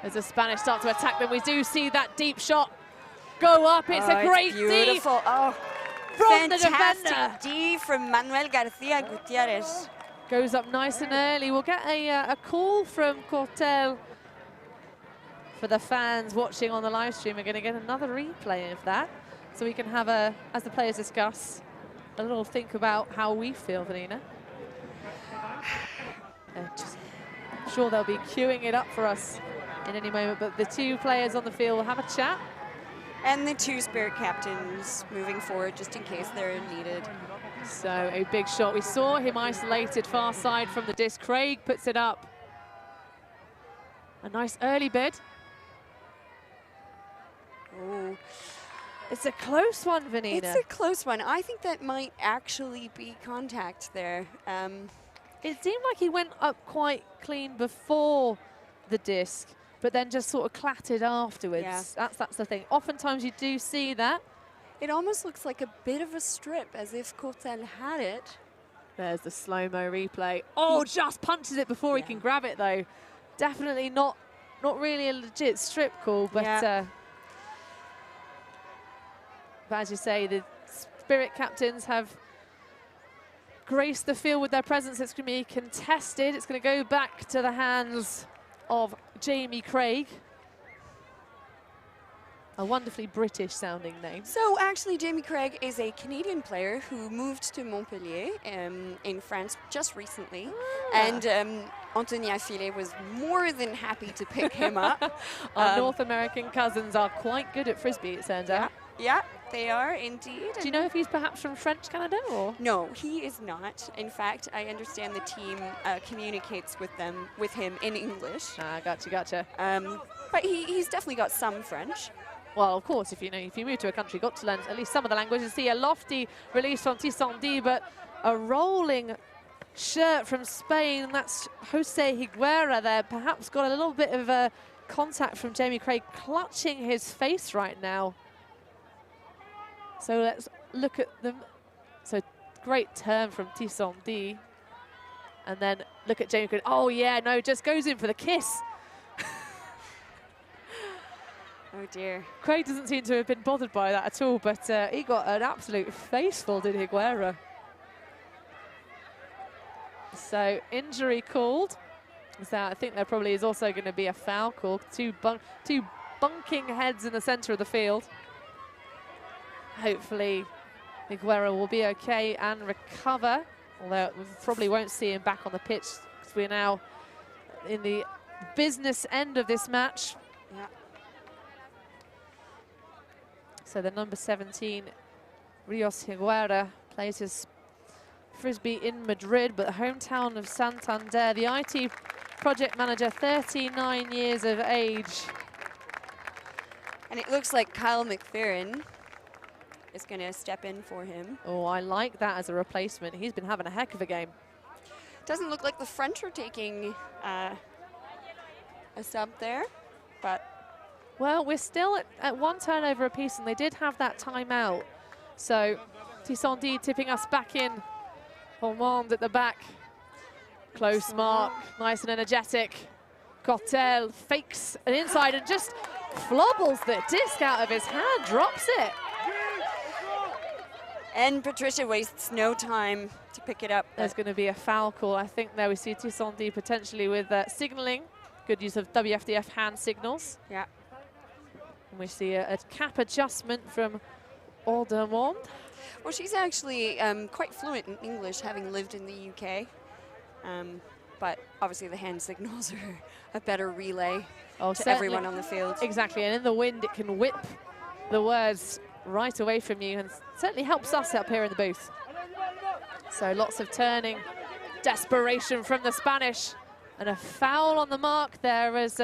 as the Spanish start to attack them. We do see that deep shot go up. It's a great D from the defender. D from Manuel Garcia Gutierrez. Goes up nice and early. We'll get a call from Cortel for the fans watching on the live stream. We're going to get another replay of that, so we can have as the players discuss, a little think about how we feel, Vanina. I'm sure they'll be queuing it up for us in any moment, but the two players on the field will have a chat. And the two spirit captains moving forward just in case they're needed. So a big shot. We saw him isolated far side from the disc. Craig puts it up. A nice early bid. Oh, it's a close one, Vanina. It's a close one. I think that might actually be contact there. It seemed like he went up quite clean before the disc, but then just sort of clattered afterwards. Yeah. That's the thing. Oftentimes you do see that. It almost looks like a bit of a strip, as if Cortel had it. There's the slow-mo replay. Oh, just punches it before he can grab it, though. Definitely not really a legit strip call, but, but as you say, the spirit captains have graced the field with their presence. It's going to be contested. It's going to go back to the hands of Jamie Craig. A wonderfully British sounding name. So actually, Jamie Craig is a Canadian player who moved to Montpellier in France just recently. And Anthony Affilé was more than happy to pick him up. Our North American cousins are quite good at Frisbee, it turns out. Yeah, they are indeed. Do you know if he's perhaps from French Canada, or? No, he is not. In fact, I understand the team communicates with him in English. Ah, gotcha. But he's definitely got some French. Well, of course, if you move to a country, you've got to learn at least some of the languages. See a lofty release from Tissandier, but a rolling shirt from Spain. That's Jose Higuera there. Perhaps got a little bit of a contact from Jamie Craig, clutching his face right now. So let's look at them. So great turn from Tissondi. And then look at Jamie Craig. Oh yeah, no, just goes in for the kiss. Oh dear. Craig doesn't seem to have been bothered by that at all, but he got an absolute face full, did Higuera. So injury called. So I think there probably is also going to be a foul call. Two bunking heads in the center of the field. Hopefully Higuera will be okay and recover, although we probably won't see him back on the pitch because we're now in the business end of this match. Yeah. So the number 17, Rios Higuera, plays his frisbee in Madrid, but the hometown of Santander. The IT project manager, 39 years of age. And it looks like Kyle McPherron is going to step in for him. Oh, I like that as a replacement. He's been having a heck of a game. Doesn't look like the French are taking a sub there, but... Well, we're still at one turnover apiece, and they did have that timeout. So Tissondi tipping us back in. Ormond at the back. Close mark, nice and energetic. Cortel fakes an inside and just flobbles the disc out of his hand, drops it. And Patricia wastes no time to pick it up. There's going to be a foul call. I think there we see Tissondi potentially with signaling. Good use of WFDF hand signals. Yeah. And we see a cap adjustment from Ormond. Well, she's actually quite fluent in English, having lived in the UK. But obviously the hand signals are a better relay to everyone on the field. Exactly, and in the wind it can whip the words right away from you, and certainly helps us up here in the booth. So lots of turning, desperation from the Spanish, and a foul on the mark there as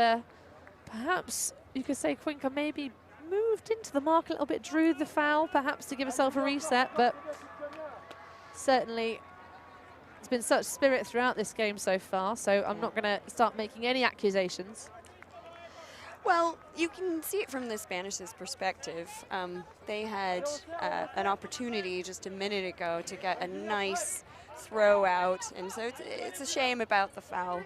perhaps you could say Cuenca maybe moved into the mark a little bit, drew the foul perhaps to give herself a reset, but certainly it's been such spirit throughout this game so far, so I'm not going to start making any accusations. Well, you can see it from the Spanish's perspective. They had an opportunity just a minute ago to get a nice throw out, and so it's a shame about the foul.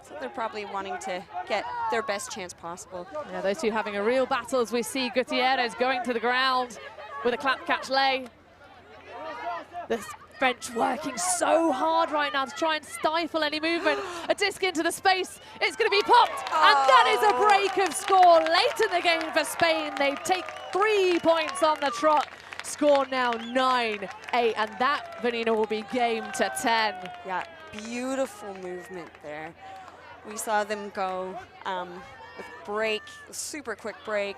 So they're probably wanting to get their best chance possible. Yeah, those two having a real battle as we see Gutierrez going to the ground with a clap catch lay. The French working so hard right now to try and stifle any movement. A disc into the space, it's going to be popped, and that is a break of score late in the game for Spain. They take 3 points on the trot. Score now 9-8, and that, Vanina, will be game to 10. Yeah, beautiful movement there. We saw them go with break, a super quick break,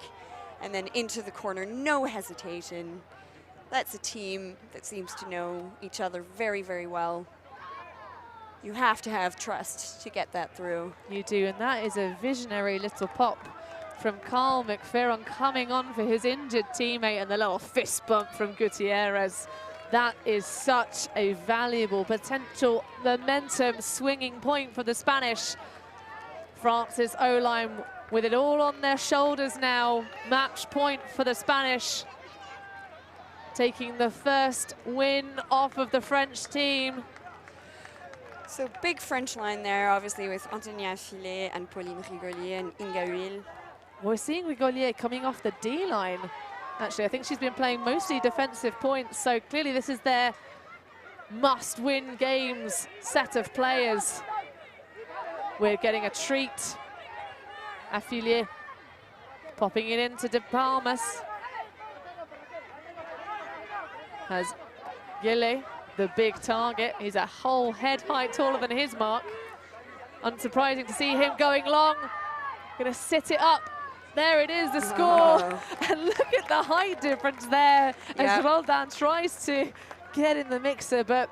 and then into the corner, no hesitation. That's a team that seems to know each other very, very well. You have to have trust to get that through. You do, and that is a visionary little pop from Carl McPherron coming on for his injured teammate, and the little fist bump from Gutierrez. That is such a valuable potential momentum swinging point for the Spanish. France's O-line with it all on their shoulders now. Match point for the Spanish. Taking the first win off of the French team. So big French line there, obviously, with Antonia Filet and Pauline Rigolier and Inga Huil. We're seeing Rigolier coming off the D-line. Actually, I think she's been playing mostly defensive points, so clearly this is their must-win games set of players. We're getting a treat. Affilié popping it into De Palmas. Has Gille, the big target. He's a whole head height taller than his mark. Unsurprising to see him going long. Gonna sit it up. There it is, the score. And look at the height difference there as Roldan tries to get in the mixer, but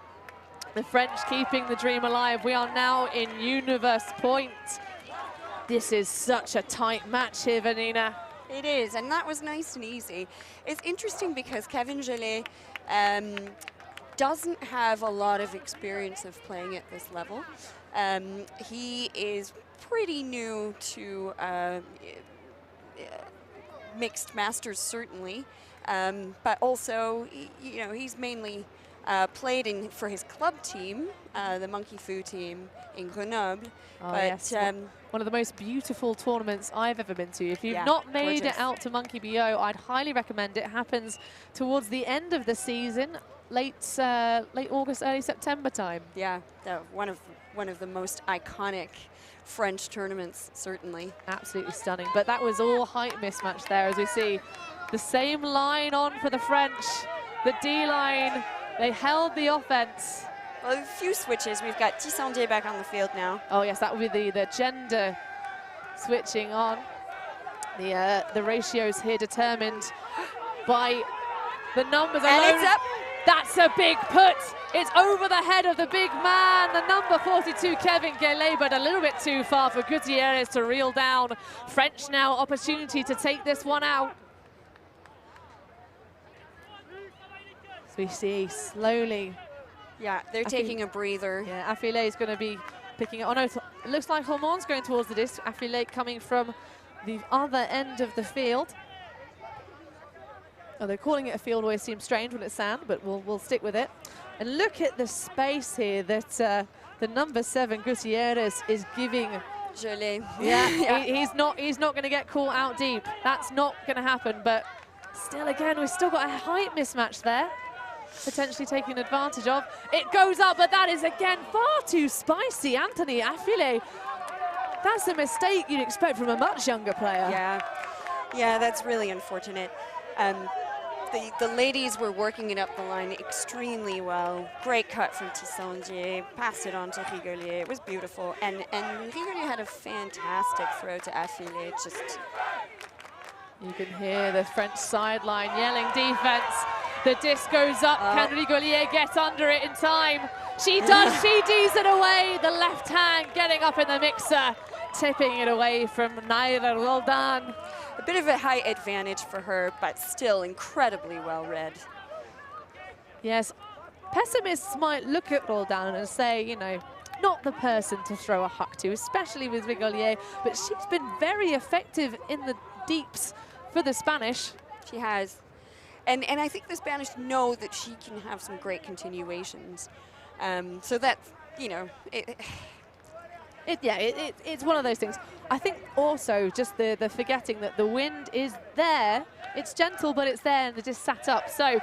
the French keeping the dream alive. We are now in Universe Point. This is such a tight match here, Vanina. It is, and that was nice and easy. It's interesting because Kevin Gellet doesn't have a lot of experience of playing at this level. He is pretty new to mixed masters, certainly, but also, you know, he's mainly played for his club team, the Monkey Fu team in Grenoble. Oh, but yes. One of the most beautiful tournaments I've ever been to. If you've not made it out to Monkey BO, I'd highly recommend it. It happens towards the end of the season, late August, early September time. Yeah, one of the most iconic French tournaments, certainly. Absolutely stunning. But that was all height mismatch there, as we see the same line on for the French. The D line, they held the offense. Well, a few switches. We've got Tissandier back on the field now. Oh yes, that would be the gender switching on. The ratios here determined by the numbers alone. And it's up. That's a big put. It's over the head of the big man, the number 42, Kevin Guelet, but a little bit too far for Gutierrez to reel down. French now opportunity to take this one out. So we see slowly. Yeah, they're taking a breather. Yeah, Affilé is going to be picking it. Oh no, it looks like Hormon's going towards the disc. Affilé coming from the other end of the field. Oh, they're calling it a field, always seems strange when it's sand, but we'll stick with it. And look at the space here that the number 7 Gutierrez is giving. Gelé. Yeah, he's not going to get caught out deep. That's not going to happen. But still, again, we've still got a height mismatch there, potentially taking advantage of. It goes up, but that is again far too spicy. Anthony Affilé. That's a mistake you'd expect from a much younger player. Yeah, that's really unfortunate. The ladies were working it up the line extremely well. Great cut from Tissandier, passed it on to Rigolier. It was beautiful. And Rigolier had a fantastic throw to Affilé. Just, you can hear the French sideline yelling defense. The disc goes up. Can Rigolier get under it in time? She does. She D's it away. The left hand getting up in the mixer, tipping it away from Naira Roldan. a bit of a height advantage for her, but still incredibly well read. Yes, pessimists might look at Roldan and say, you know, not the person to throw a huck to, especially with Rigolier, but she's been very effective in the deeps for the Spanish. She has. And I think the Spanish know that she can have some great continuations. So that, you know, it's one of those things. I think also just the forgetting that the wind is there. It's gentle, but it's there, and it just sat up. So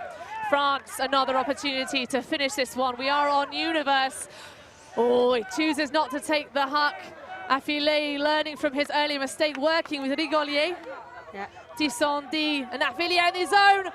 France, another opportunity to finish this one. We are on Universe. Oh, he chooses not to take the huck. Affilé learning from his earlier mistake, working with Rigolier. Yeah. Tissandier and Affilé in his own.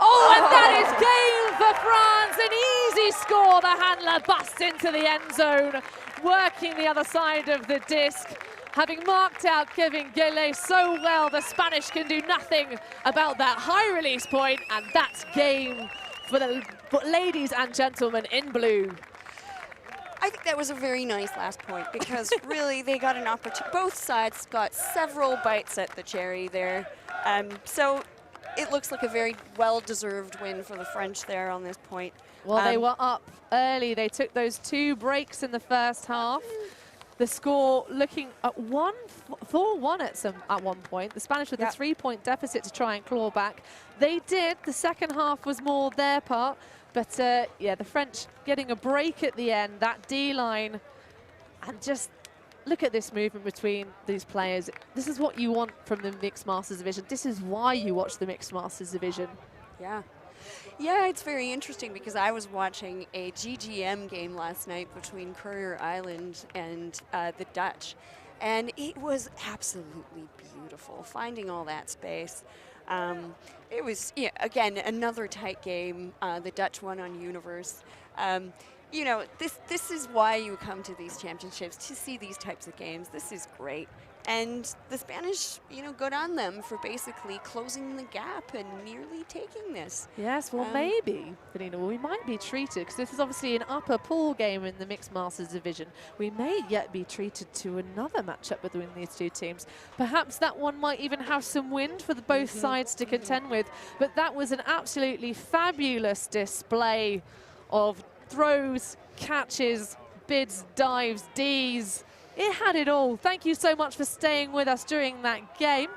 Oh, and that is game for France. An easy score. The handler busts into the end zone, working the other side of the disc. Having marked out Kevin Guelet so well, the Spanish can do nothing about that high release point, and that's game for the ladies and gentlemen in blue. I think that was a very nice last point, because really they got an opportunity. Both sides got several bites at the cherry there. So it looks like a very well-deserved win for the French there on this point. Well, they were up early. They took those 2 breaks in the first half. The score looking at 4-1 at one point. The Spanish with a 3-point deficit to try and claw back. They did. The second half was more their part. But yeah, the French getting a break at the end, that D-line. And just look at this movement between these players. This is what you want from the Mixed Masters Division. This is why you watch the Mixed Masters Division. Yeah. Yeah, it's very interesting, because I was watching a GGM game last night between Courier Island and the Dutch. And it was absolutely beautiful, finding all that space. It was, yeah, again, another tight game. The Dutch won on Universe. You know, this is why you come to these championships, to see these types of games. This is great. And the Spanish, you know, good on them for basically closing the gap and nearly taking this. Yes, well, maybe, Vanina, we might be treated, because this is obviously an upper pool game in the Mixed Masters Division. We may yet be treated to another matchup between these two teams. Perhaps that one might even have some wind for the both sides to contend with. But that was an absolutely fabulous display of throws, catches, bids, dives, Ds. It had it all. Thank you so much for staying with us during that game.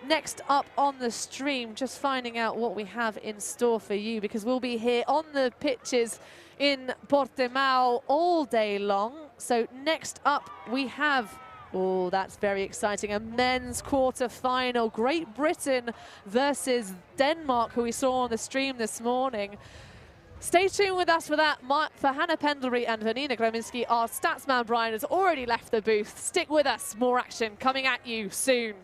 Next up on the stream, just finding out what we have in store for you, because we'll be here on the pitches in Portimao all day long. So next up we have, oh, that's very exciting, a men's quarter-final. Great Britain versus Denmark, who we saw on the stream this morning. Stay tuned with us for that. For Hannah Pendlebury and Vanina Greminski, our statsman Brian has already left the booth. Stick with us, more action coming at you soon.